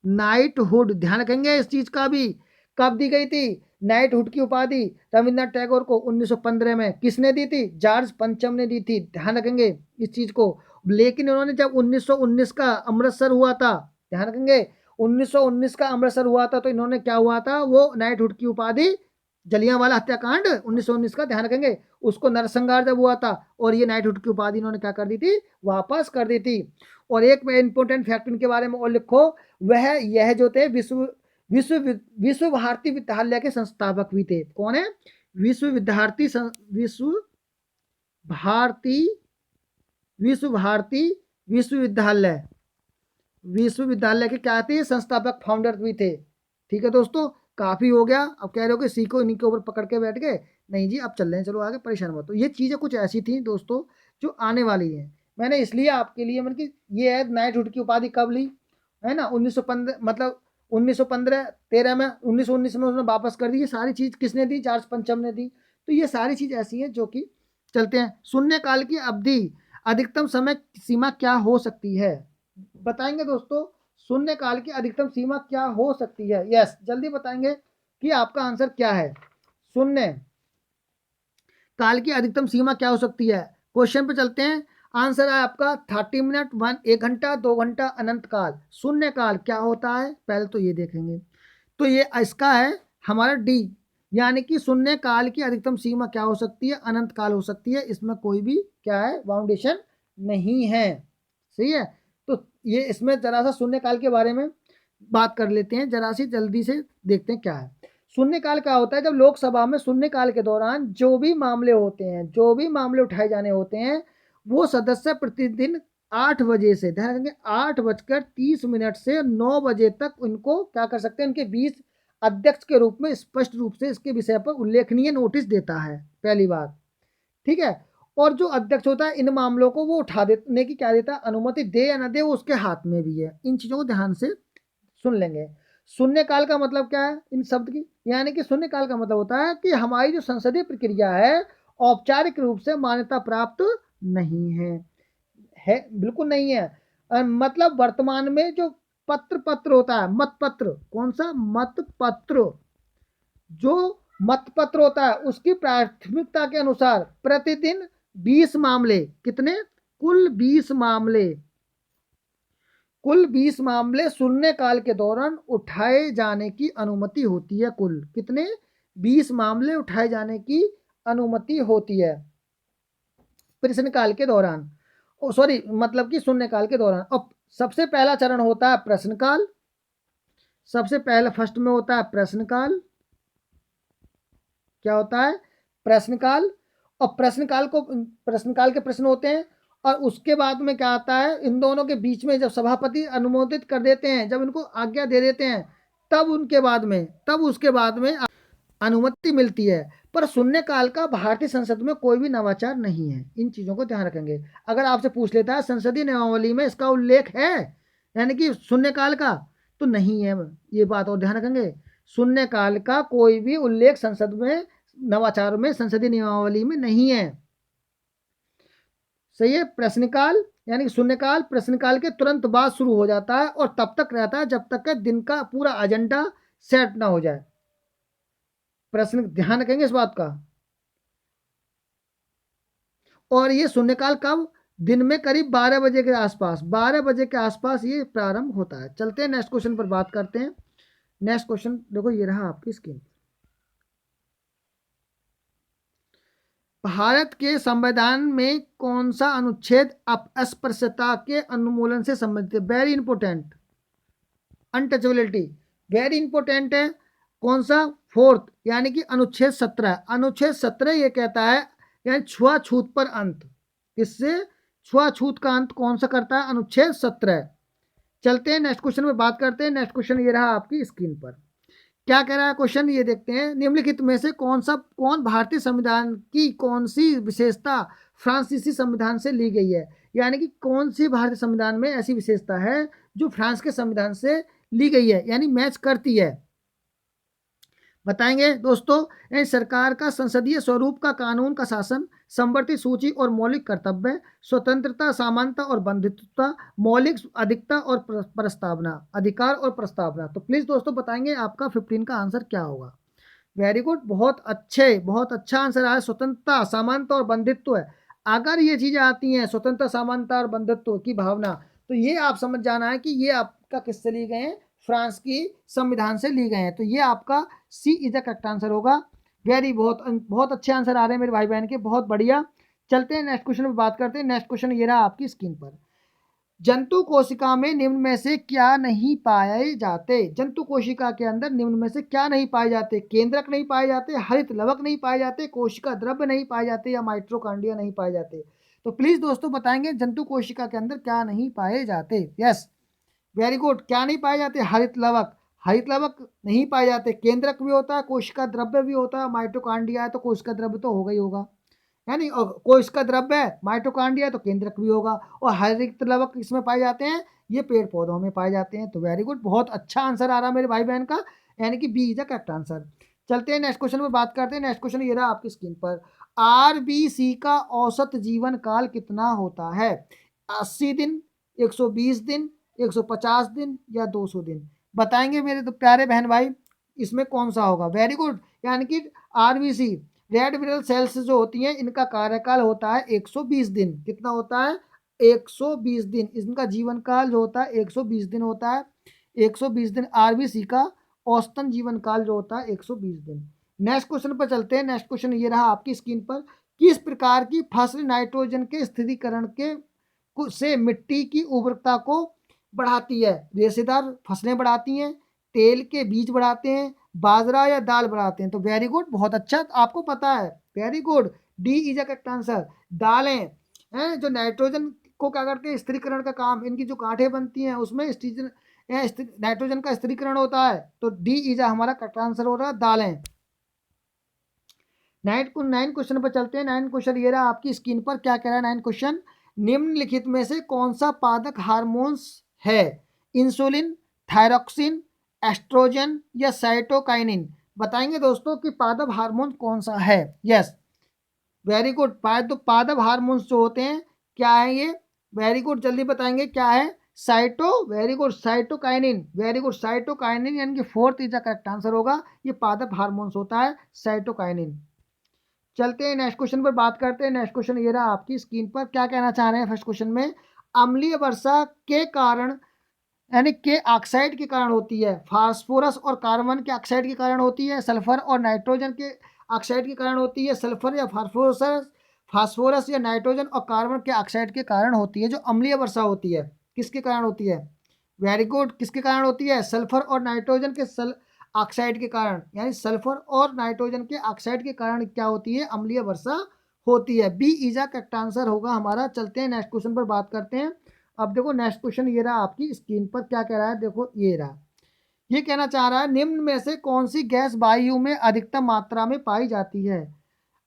नाइटहुड, ध्यान रखेंगे इस चीज का भी, कब दी गई थी? नाइटहुड की उपाधि रविंद्रनाथ टैगोर को 1915 में किसने दी थी? जॉर्ज पंचम ने दी थी। ध्यान रखेंगे इस चीज को। लेकिन उन्होंने जब 1919 का अमृतसर हुआ था, ध्यान रखेंगे, 1919 का अमृतसर हुआ था, तो इन्होंने क्या हुआ था, वो नाइटहुड की उपाधि, जलियांवाला हत्याकांड 1919 का, ध्यान रखेंगे, उसको नरसंहार जब हुआ था, और ये नाइटहुड की उपाधि इन्होंने क्या कर दी थी? वापस कर दी थी। और एक इंपॉर्टेंट फैक्ट इनके बारे में और लिखो, वह यह जो थे विश्व विश्व भारती विद्यालय के संस्थापक भी थे। कौन है? विश्व भारती विश्वविद्यालय, विश्वविद्यालय के क्या थे? संस्थापक, फाउंडर भी थे। ठीक है दोस्तों, काफी हो गया। अब कह रहे हो कि सीखो, इन्हीं के ऊपर पकड़ के बैठ गए, नहीं जी, अब चल रहे हैं, चलो आगे, परेशान मत। तो ये चीजें कुछ ऐसी थी दोस्तों जो आने वाली हैं। मैंने इसलिए आपके लिए, मतलब कि ये है नाइटहुड की उपाधि कब ली, है ना। 1915 मतलब 1915 13 में 1919 में उसने वापस कर दी। ये सारी चीज किसने दी? चार्ल्स पंचम ने दी। तो ये सारी चीज ऐसी है जो कि चलते हैं। शून्यकाल की अवधि अधिकतम समय सीमा क्या हो सकती है? बताएंगे दोस्तों, शून्यकाल की अधिकतम सीमा क्या हो सकती है? यस, जल्दी बताएंगे कि आपका आंसर क्या है। शून्य काल की अधिकतम सीमा क्या हो सकती है? क्वेश्चन पे चलते हैं। आंसर है आपका 30 मिनट, 1 घंटा, 2 घंटा, अनंत काल। शून्य काल क्या होता है पहले तो ये देखेंगे। तो ये इसका है हमारा डी, यानी कि शून्य काल की अधिकतम सीमा क्या हो सकती है? अनंत काल हो सकती है। इसमें कोई भी क्या है? बाउंडेशन नहीं है। सही है। तो ये इसमें जरा सा शून्य काल के बारे में बात कर लेते हैं, जरा सी जल्दी से देखते हैं क्या है। शून्यकाल क्या होता है? जब लोकसभा में शून्यकाल के दौरान जो भी मामले होते हैं, जो भी मामले उठाए जाने होते हैं, वो सदस्य प्रतिदिन 8 बजे से, ध्यान रखेंगे, 8:30 से 9 बजे तक उनको क्या कर सकते हैं? उनके बीच अध्यक्ष के रूप में स्पष्ट रूप से इसके विषय पर उल्लेखनीय नोटिस देता है, पहली बात। ठीक है। और जो अध्यक्ष होता है इन मामलों को वो उठा देने की क्या देता है? अनुमति दे या ना दे वो उसके हाथ में भी है। इन चीजों को ध्यान से सुन लेंगे। शून्यकाल का मतलब क्या है इन शब्द की? यानी कि शून्यकाल का मतलब होता है कि हमारी जो संसदीय प्रक्रिया है औपचारिक रूप से मान्यता प्राप्त नहीं है बिल्कुल नहीं है। मतलब वर्तमान में जो पत्र होता है, मत पत्र, कौन सा? मत पत्र। जो मत पत्र होता है उसकी प्राथमिकता के अनुसार प्रतिदिन 20 मामले, कितने? कुल 20 मामले शून्यकाल के दौरान उठाए जाने की अनुमति होती है। कुल कितने? 20 मामले उठाए जाने की अनुमति होती है प्रश्नकाल के दौरान, सॉरी मतलब कि शून्यकाल के दौरान। अब सबसे पहला चरण होता है प्रश्नकाल। सबसे पहला फर्स्ट में होता है प्रश्नकाल। क्या होता है? प्रश्नकाल। और प्रश्नकाल के प्रश्न होते हैं। और उसके बाद में क्या आता है? इन दोनों के बीच में जब सभापति अनुमोदित कर देते हैं, जब इनको आज्ञा दे देते हैं, तब उसके बाद में अनुमति मिलती है। पर शून्यकाल का भारतीय संसद में कोई भी नवाचार नहीं है। इन चीजों को ध्यान रखेंगे। अगर आपसे पूछ लेता है संसदीय नियमावली में इसका उल्लेख है यानी कि शून्यकाल का, तो नहीं है। ये बात और ध्यान रखेंगे। शून्यकाल का कोई भी उल्लेख संसद में नवाचार में संसदीय नियमावली में नहीं है। सही है। प्रश्नकाल यानी कि शून्यकाल प्रश्नकाल के तुरंत बाद शुरू हो जाता है और तब तक रहता है जब तक कि दिन का पूरा एजेंडा सेट ना हो जाए। प्रश्न ध्यान रखेंगे इस बात का। और ये शून्यकाल कब? दिन में करीब 12 बजे के आसपास, 12 बजे के आसपास ये प्रारंभ होता है। चलते हैं नेक्स्ट क्वेश्चन पर बात करते हैं। नेक्स्ट क्वेश्चन देखो, ये रहा आपकी स्क्रीन। भारत के संविधान में कौन सा अनुच्छेद अस्पृश्यता के उन्मूलन से संबंधित है? Very important. Untouchability very important है। कौन सा? फोर्थ, यानी कि अनुच्छेद 17। अनुच्छेद 17 ये कहता है यानी छुआछूत पर अंत। किससे? छुआछूत का अंत कौन सा करता है? अनुच्छेद 17। चलते हैं नेक्स्ट क्वेश्चन में बात करते हैं। नेक्स्ट क्वेश्चन ये रहा आपकी स्क्रीन पर। क्या कह रहा है क्वेश्चन, ये देखते हैं। निम्नलिखित में से कौन भारतीय संविधान की कौन सी विशेषता फ्रांसीसी संविधान से ली गई है? यानी कि कौन सी भारतीय संविधान में ऐसी विशेषता है जो फ्रांस के संविधान से ली गई है, यानी मैच करती है? बताएंगे दोस्तों। सरकार का संसदीय स्वरूप का कानून का शासन, संवर्ती सूची और मौलिक कर्तव्य, स्वतंत्रता, समानता और बंधुत्वता, मौलिक अधिकता और प्रस्तावना, अधिकार और प्रस्तावना। तो प्लीज दोस्तों बताएंगे आपका 15 का आंसर क्या होगा। वेरी गुड, बहुत अच्छा आंसर आया। स्वतंत्रता, समानता और बंधुत्व है। अगर ये चीजें आती हैं, स्वतंत्रता, समानता और बंधुत्व की भावना, तो ये आप समझ जाना है कि ये आपका किससे लिए गए हैं? फ्रांस की संविधान से लिए गए हैं। तो ये आपका सी इज द करेक्ट आंसर होगा। वेरी बहुत अच्छे आंसर आ रहे हैं मेरे भाई बहन के, बहुत बढ़िया। चलते हैं नेक्स्ट क्वेश्चन पर बात करते हैं। नेक्स्ट क्वेश्चन ये रहा आपकी स्क्रीन पर। जंतु कोशिका में निम्न में से क्या नहीं पाए जाते? जंतु कोशिका के अंदर निम्न में से क्या नहीं पाए जाते? केंद्रक नहीं पाए जाते, हरित लवक नहीं पाए जाते, कोशिका द्रव्य नहीं पाए जाते, या माइट्रोकांडिया नहीं पाए जाते? तो प्लीज दोस्तों बताएंगे जंतु कोशिका के अंदर क्या नहीं पाए जाते। Yes, very good. क्या नहीं पाए जाते? हरित लवक नहीं पाए जाते। केंद्रक भी होता है, कोशिका द्रव्य भी होता है। माइटोकांडिया है तो कोशिका द्रव्य तो होगा ही होगा, यानी कोशिका द्रव्य है, माइटोकांडिया तो केंद्रक भी होगा। और हरित लवक किसमें पाए जाते हैं? ये पेड़ पौधों में पाए जाते हैं। तो वेरी गुड, बहुत अच्छा आंसर आ रहा है मेरे भाई बहन का, यानी कि B is the correct answer. चलते हैं नेक्स्ट क्वेश्चन में बात करते हैं। नेक्स्ट क्वेश्चन ये रहा आपकी स्क्रीन पर, आरबीसी का औसत जीवन काल कितना होता है? 80 दिन, 120 दिन, 150 दिन या 200 दिन? बताएंगे मेरे तो प्यारे बहन भाई, इसमें कौन सा होगा? वेरी गुड, यानी कि आरबीसी रेड ब्लड सेल्स जो होती हैं इनका कार्यकाल होता है 120 दिन। कितना होता है? 120 दिन। इनका जीवन काल जो होता है 120 दिन होता है। 120 दिन आरबीसी का औसतन जीवन काल जो होता है 120 दिन। नेक्स्ट क्वेश्चन पर चलते हैं। नेक्स्ट क्वेश्चन ये रहा आपकी स्क्रीन पर, किस प्रकार की फसल नाइट्रोजन के स्थिरीकरण के से मिट्टी की उर्वरता को बढ़ाती है? रेशेदार फसलें बढ़ाती हैं, तेल के बीज बढ़ाते हैं, बाजरा या दाल बढ़ाते हैं? तो वेरी गुड, बहुत अच्छा आपको पता है, very good, D is correct answer. दालें हैं जो नाइट्रोजन को क्या करते हैं, स्थिरीकरण का काम, इनकी जो गांठें बनती हैं उसमें नाइट्रोजन का स्थिरीकरण होता है। तो डी इज हमारा करेक्ट आंसर हो रहा है, दालें। नाइन क्वेश्चन पर चलते हैं। नाइन क्वेश्चन ये रहा आपकी स्क्रीन पर, क्या कह रहा है नाइन क्वेश्चन, निम्नलिखित में से कौन सा पादक हार्मोन्स है? इंसुलिन, थायरोक्सिन, एस्ट्रोजन या साइटोकाइनिन? बताएंगे दोस्तों कि पादप हार्मोन कौन सा है। यस, वेरी गुड, पादप हार्मोन्स जो होते हैं क्या है ये? वेरी गुड, जल्दी बताएंगे क्या है? Very good, cytokinin. Very good, cytokinin, यानी कि fourth is the correct answer होगा, ये पादप हार्मोन्स होता है साइटोकाइनिन। चलते हैं नेक्स्ट क्वेश्चन पर बात करते हैं। नेक्स्ट क्वेश्चन ये रहा आपकी स्क्रीन पर, क्या कहना चाह रहे हैं फर्स्ट क्वेश्चन में, अम्लीय वर्षा के कारण यानी के ऑक्साइड के कारण होती है, फास्फोरस और कार्बन के ऑक्साइड के कारण होती है, सल्फर और नाइट्रोजन के ऑक्साइड के कारण होती है, सल्फर या फास्फोरस या नाइट्रोजन और कार्बन के ऑक्साइड के कारण होती है? जो अम्लीय वर्षा होती है किसके कारण होती है? वेरी गुड, किसके कारण होती है? सल्फर और नाइट्रोजन के ऑक्साइड के कारण, यानी सल्फर और नाइट्रोजन के ऑक्साइड के कारण क्या होती है? अम्लीय वर्षा होती है। बी इज करेक्ट आंसर होगा हमारा। चलते हैं नेक्स्ट क्वेश्चन पर बात करते हैं। अब देखो नेक्स्ट क्वेश्चन ये रहा आपकी स्क्रीन पर, क्या कह रहा है, देखो ये रहा, ये कहना चाह रहा है, निम्न में से कौन सी गैस वायु में अधिकतम मात्रा में पाई जाती है?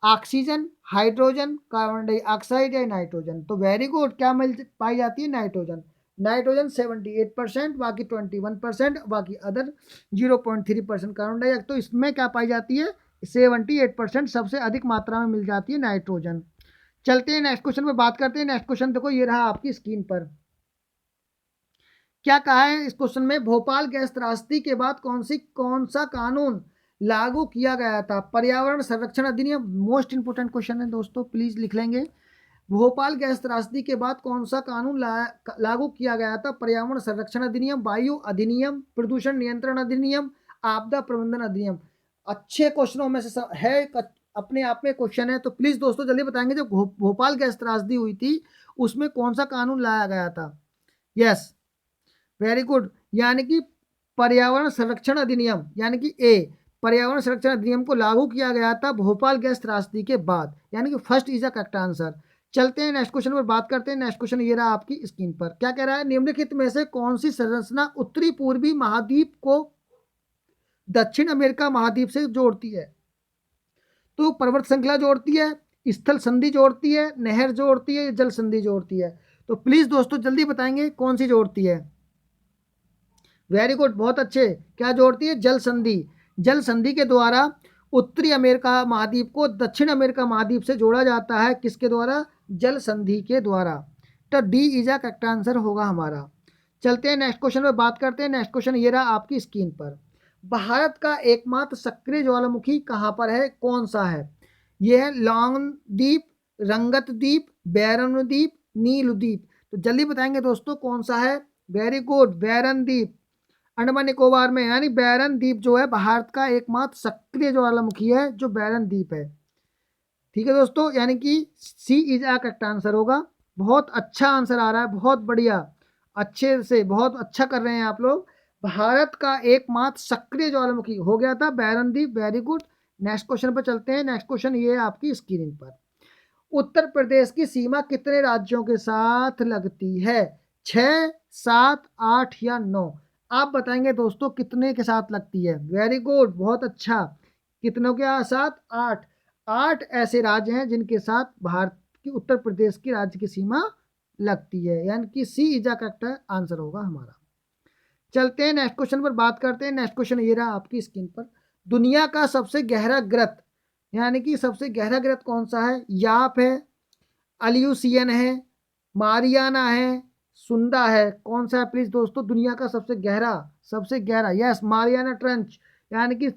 ऑक्सीजन, हाइड्रोजन, कार्बन डाइऑक्साइड या नाइट्रोजन? तो वेरी गुड, क्या मिल पाई जाती है? नाइट्रोजन। नाइट्रोजन 78%, बाकी 21%, बाकी अदर 0.3% कार्बन डाइऑक्साइड। तो इसमें क्या पाई जाती है? 78% सबसे अधिक मात्रा में मिल जाती है नाइट्रोजन। चलते हैं नेक्स्ट क्वेश्चन में बात करते हैं। नेक्स्ट क्वेश्चन देखो ये रहा आपकी स्क्रीन पर, क्या कहा है इस क्वेश्चन में, भोपाल गैस त्रासदी के बाद कौन सा कानून लागू किया गया था? पर्यावरण संरक्षण अधिनियम, मोस्ट इंपोर्टेंट क्वेश्चन है दोस्तों, प्लीज लिख लेंगे। भोपाल गैस त्रासदी के बाद कौन सा कानून लागू किया गया था? पर्यावरण संरक्षण अधिनियम, वायु अधिनियम, प्रदूषण नियंत्रण अधिनियम, आपदा प्रबंधन अधिनियम? अच्छे क्वेश्चनों में से है, अपने आप में क्वेश्चन है, तो प्लीज दोस्तों जल्दी बताएंगे, जब भोपाल गैस त्रासदी हुई थी उसमें कौन सा कानून लाया गया था? यस, वेरी गुड, यानी कि पर्यावरण संरक्षण अधिनियम, यानी कि ए, पर्यावरण संरक्षण अधिनियम को लागू किया गया था भोपाल गैस त्रासदी के बाद, यानी कि first is the correct answer. चलते हैं नेक्स्ट क्वेश्चन पर बात करते हैं। नेक्स्ट क्वेश्चन ये रहा आपकी स्क्रीन पर, क्या कह रहा है, निम्नलिखित में से कौन सी संरचना उत्तरी पूर्वी महाद्वीप को दक्षिण अमेरिका महाद्वीप से जोड़ती है? तो पर्वत श्रृंखला जोड़ती है, स्थल संधि जोड़ती है, नहर जोड़ती है, जल संधि जोड़ती है? तो प्लीज दोस्तों जल्दी बताएंगे कौन सी जोड़ती है? वेरी गुड, बहुत अच्छे, क्या जोड़ती है? जल संधि। जल संधि के द्वारा उत्तरी अमेरिका महाद्वीप को दक्षिण अमेरिका महाद्वीप से जोड़ा जाता है, किसके द्वारा? जल संधि के द्वारा। तो D is a correct answer होगा हमारा। चलते हैं नेक्स्ट क्वेश्चन पे बात करते हैं। नेक्स्ट क्वेश्चन ये रहा आपकी स्क्रीन पर, भारत का एकमात्र सक्रिय ज्वालामुखी कहाँ पर है, कौन सा है? यह है लॉन्ग द्वीप, रंगत द्वीप, बैरन द्वीप, नील द्वीप? तो जल्दी बताएंगे दोस्तों कौन सा है? वेरी गुड, बैरन द्वीप, अंडमान निकोबार में, यानी बैरन द्वीप जो है भारत का एकमात्र सक्रिय ज्वालामुखी है, जो बैरन द्वीप है। ठीक है दोस्तों, यानी कि सी इज आ करेक्ट आंसर होगा। बहुत अच्छा आंसर आ रहा है, बहुत बढ़िया, अच्छे से, बहुत अच्छा कर रहे हैं आप लोग। भारत का एकमात्र सक्रिय ज्वालामुखी हो गया था बैरन द्वीप, वेरी गुड। नेक्स्ट क्वेश्चन पर चलते हैं। नेक्स्ट क्वेश्चन ये है आपकी स्क्रीन पर, उत्तर प्रदेश की सीमा कितने राज्यों के साथ लगती है? 6, 7, 8 या 9? आप बताएंगे दोस्तों कितने के साथ लगती है? वेरी गुड, बहुत अच्छा, कितनों के साथ? 8 ऐसे राज्य हैं जिनके साथ भारत की, उत्तर प्रदेश की राज्य की सीमा लगती है, यानी कि सी इज द करेक्ट आंसर होगा हमारा। चलते हैं नेक्स्ट क्वेश्चन पर बात करते हैं। नेक्स्ट क्वेश्चन ये रहा आपकी स्क्रीन पर। दुनिया का सबसे गहरा ग्रत, यानी कि सबसे गहरा ग्रत कौन सा है? याप है, अल्यूसियन है, मारियाना है, सुंदा है, कौन सा है प्लीज दोस्तों? दुनिया का सबसे गहरा यस मारियाना ट्रेंच, यानी कि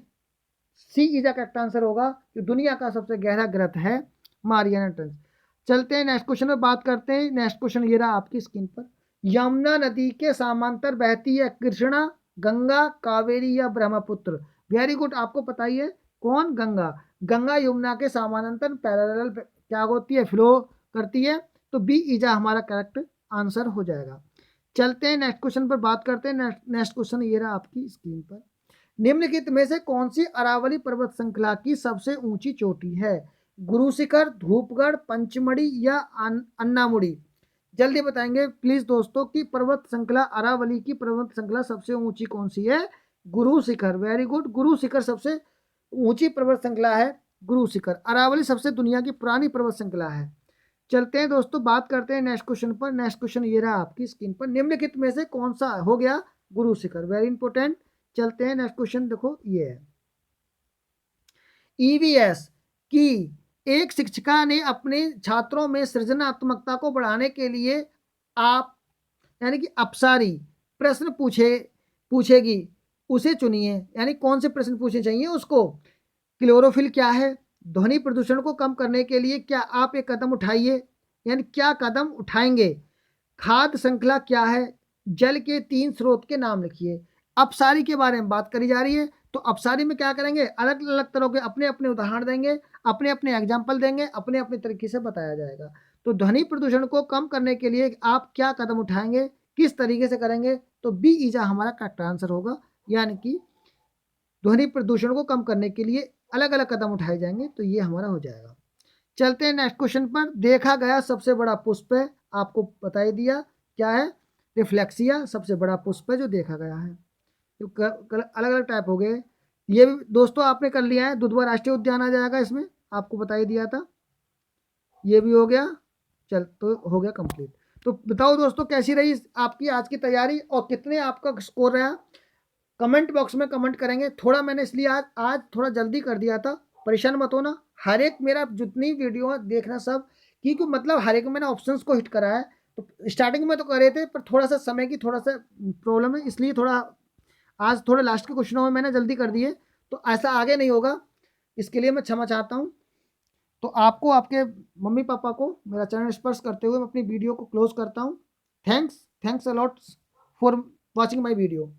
सी इज द करेक्ट आंसर होगा कि दुनिया का सबसे गहरा ग्रत है मारियाना ट्रेंच। चलते हैं नेक्स्ट क्वेश्चन में बात करते हैं। नेक्स्ट क्वेश्चन ये रहा आपकी स्क्रीन पर। यमुना नदी के समांतर बहती है कृष्णा, गंगा, कावेरी या ब्रह्मपुत्र? वेरी गुड, आपको पता ही है कौन? गंगा। गंगा यमुना के समानांतर पैरेलल क्या होती है? फ्लो करती है। तो बी इजा हमारा करेक्ट आंसर हो जाएगा। चलते हैं नेक्स्ट क्वेश्चन पर बात करते हैं। नेक्स्ट क्वेश्चन ये रहा आपकी स्क्रीन पर। निम्नलिखित में से कौन सी अरावली पर्वत श्रृंखला की सबसे ऊंची चोटी है? गुरु शिखर, धूपगढ़, पंचमढ़ी या अन्नामुड़ी? जल्दी बताएंगे प्लीज दोस्तों कि पर्वत श्रृंखला अरावली की पर्वत श्रृंखला सबसे ऊंची कौन सी है? गुरु शिखर। वेरी गुड, गुरु शिखर सबसे ऊंची पर्वत श्रृंखला है गुरु शिखर। अरावली सबसे दुनिया की पुरानी पर्वत श्रृंखला है। चलते हैं दोस्तों, बात करते हैं नेक्स्ट क्वेश्चन पर। नेक्स्ट क्वेश्चन ये रहा आपकी स्क्रीन पर। निम्नलिखित में से कौन सा हो गया? गुरु शिखर। Very important. चलते हैं नेक्स्ट क्वेश्चन, देखो ये है। ईवीएस की एक शिक्षिका ने अपने छात्रों में सृजनात्मकता को बढ़ाने के लिए आप यानी कि अपसारी प्रश्न पूछेगी, उसे चुनिए। यानी कौन से प्रश्न पूछने चाहिए उसको? क्लोरोफिल क्या है? ध्वनि प्रदूषण को कम करने के लिए क्या आप एक कदम उठाइए, यानी क्या कदम उठाएंगे? खाद्य श्रृंखला क्या है? जल के 3 स्रोत के नाम लिखिए। अपसारी के बारे में बात करी जा रही है, तो अपसारी में क्या करेंगे? अलग अलग तरह के अपने अपने उदाहरण देंगे, अपने अपने एग्जाम्पल देंगे, अपने अपने तरीके से बताया जाएगा। तो ध्वनि प्रदूषण को कम करने के लिए आप क्या कदम उठाएंगे, किस तरीके से करेंगे? तो बी इजा हमारा करेक्ट आंसर होगा, यानी कि ध्वनि प्रदूषण को कम करने के लिए अलग अलग कदम उठाए जाएंगे। तो ये हमारा हो जाएगा। चलते हैं नेक्स्ट क्वेश्चन पर। देखा गया सबसे बड़ा पुष्प है, आपको बता ही दिया क्या है? रिफ्लेक्सिया सबसे बड़ा पुष्प है जो देखा गया है। तो अलग अलग टाइप हो गए। ये भी दोस्तों आपने कर लिया है। दुधवा राष्ट्रीय उद्यान आ जाएगा इसमें, आपको बता ही दिया था। ये भी हो गया। चल तो हो गया कंप्लीट। तो बताओ दोस्तों कैसी रही आपकी आज की तैयारी और कितने आपका स्कोर रहा? कमेंट बॉक्स में कमेंट करेंगे। थोड़ा मैंने इसलिए आज थोड़ा जल्दी कर दिया था, परेशान मत होना। हर एक मेरा जितनी वीडियो है देखना सब, क्योंकि मतलब हर एक मैंने ऑप्शंस को हिट करा है। तो स्टार्टिंग में तो करे थे, पर थोड़ा सा समय की थोड़ा सा प्रॉब्लम है, इसलिए थोड़ा आज थोड़े लास्ट के क्वेश्चनों में मैंने जल्दी कर दिए। तो ऐसा आगे नहीं होगा, इसके लिए मैं क्षमा चाहता हूँ। तो आपको, आपके मम्मी पापा को मेरा चरण स्पर्श करते हुए मैं अपनी वीडियो को क्लोज करता हूँ। Thanks a lot for watching my video.